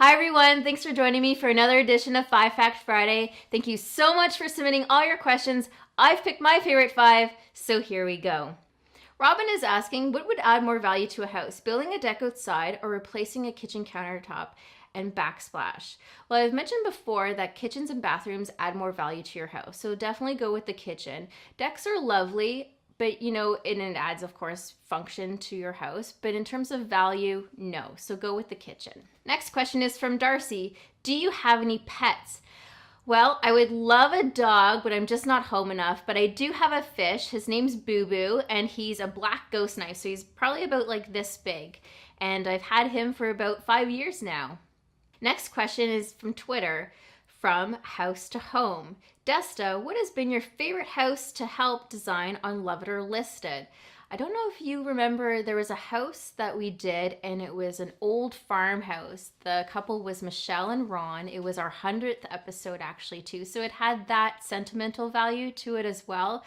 Hi everyone, thanks for joining me for another edition of 5 Fact Friday. Thank you so much for submitting all your questions. I've picked my favorite 5, so here we go. Robin is asking, what would add more value to a house, building a deck outside or replacing a kitchen countertop and backsplash? Well, I've mentioned before that kitchens and bathrooms add more value to your house, so definitely go with the kitchen. Decks are lovely, but and it adds, of course, function to your house. But in terms of value, no. So go with the kitchen. Next question is from Darcy. Do you have any pets? Well, I would love a dog, but I'm just not home enough. But I do have a fish. His name's Boo Boo, and he's a black ghost knife. So he's probably about like this big. And I've had him for about 5 years now. Next question is from Twitter. From House to Home. Desta, what has been your favorite house to help design on Love It or Listed? I don't know if you remember, there was a house that we did and it was an old farmhouse. The couple was Michelle and Ron. It was our 100th episode actually too, so it had that sentimental value to it as well.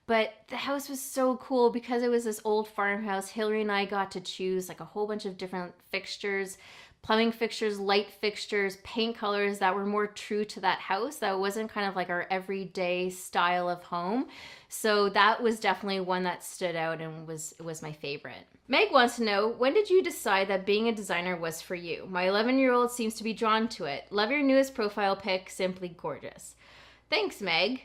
But the house was so cool because it was this old farmhouse. Hillary and I got to choose like a whole bunch of different fixtures, plumbing fixtures, light fixtures, paint colors that were more true to that house. That wasn't kind of like our everyday style of home. So that was definitely one that stood out and was my favorite. Meg wants to know, when did you decide that being a designer was for you? My 11-year-old seems to be drawn to it. Love your newest profile pic, simply gorgeous. Thanks, Meg.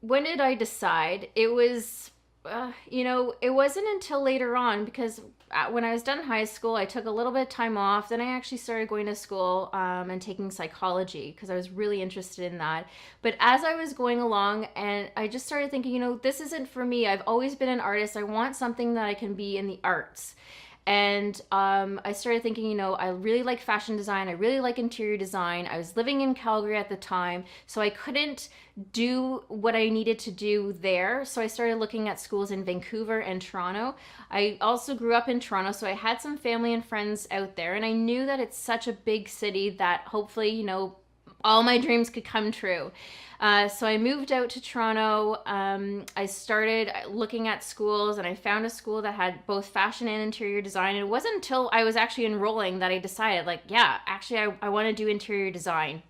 When did I decide? It was, it wasn't until later on, because when I was done high school, I took a little bit of time off. Then I actually started going to school and taking psychology because I was really interested in that. But as I was going along, and I just started thinking, this isn't for me. I've always been an artist. I want something that I can be in the arts. And I started thinking, I really like fashion design. I really like interior design. I was living in Calgary at the time, so I couldn't do what I needed to do there. So I started looking at schools in Vancouver and Toronto. I also grew up in Toronto, so I had some family and friends out there. And I knew that it's such a big city that hopefully, all my dreams could come true. So I moved out to Toronto. I started looking at schools and I found a school that had both fashion and interior design. And it wasn't until I was actually enrolling that I decided I want to do interior design.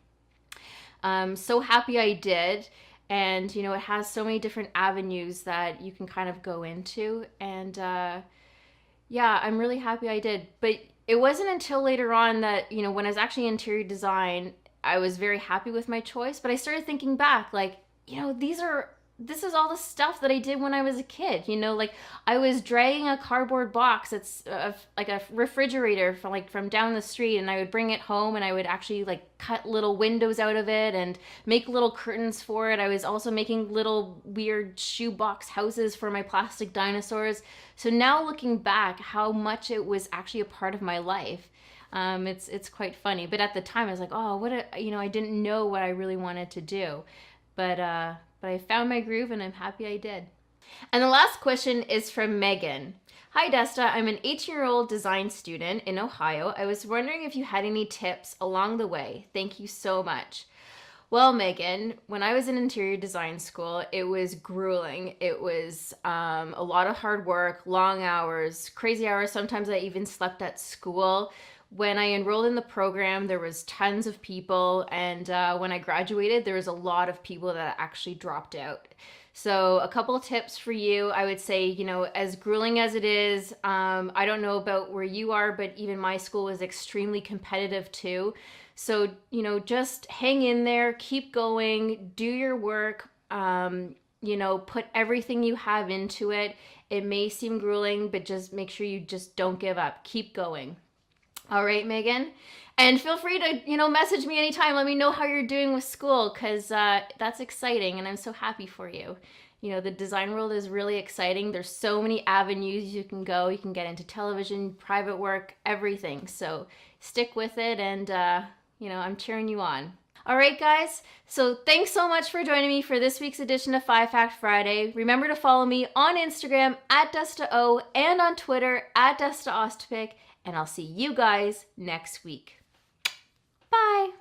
So happy I did. And, it has so many different avenues that you can kind of go into. And I'm really happy I did. But it wasn't until later on that, when I was actually in interior design, I was very happy with my choice, but I started thinking back, this is all the stuff that I did when I was a kid. I was dragging a cardboard box that's like a refrigerator from down the street, and I would bring it home and I would actually cut little windows out of it and make little curtains for it. I was also making little weird shoebox houses for my plastic dinosaurs. So now looking back, how much it was actually a part of my life. It's quite funny, but at the time I was like, I didn't know what I really wanted to do, but I found my groove and I'm happy I did. And the last question is from Megan. Hi Desta, I'm an 18-year-old design student in Ohio. I was wondering if you had any tips along the way. Thank you so much. Well, Megan, when I was in interior design school, it was grueling. It was a lot of hard work, long hours, crazy hours. Sometimes I even slept at school. When I enrolled in the program, there was tons of people, and when I graduated, there was a lot of people that actually dropped out. So a couple of tips for you. I would say, as grueling as it is, I don't know about where you are, but even my school was extremely competitive too. So, just hang in there, keep going, do your work, put everything you have into it. It may seem grueling, but just make sure you just don't give up. Keep going. All right, Megan. And feel free to, message me anytime. Let me know how you're doing with school, because that's exciting and I'm so happy for you. The design world is really exciting. There's so many avenues you can go. You can get into television, private work, everything. So stick with it and, I'm cheering you on. All right, guys. So thanks so much for joining me for this week's edition of 5 Fact Friday. Remember to follow me on Instagram @DestaO and on Twitter @DestaOstpic. And I'll see you guys next week. Bye.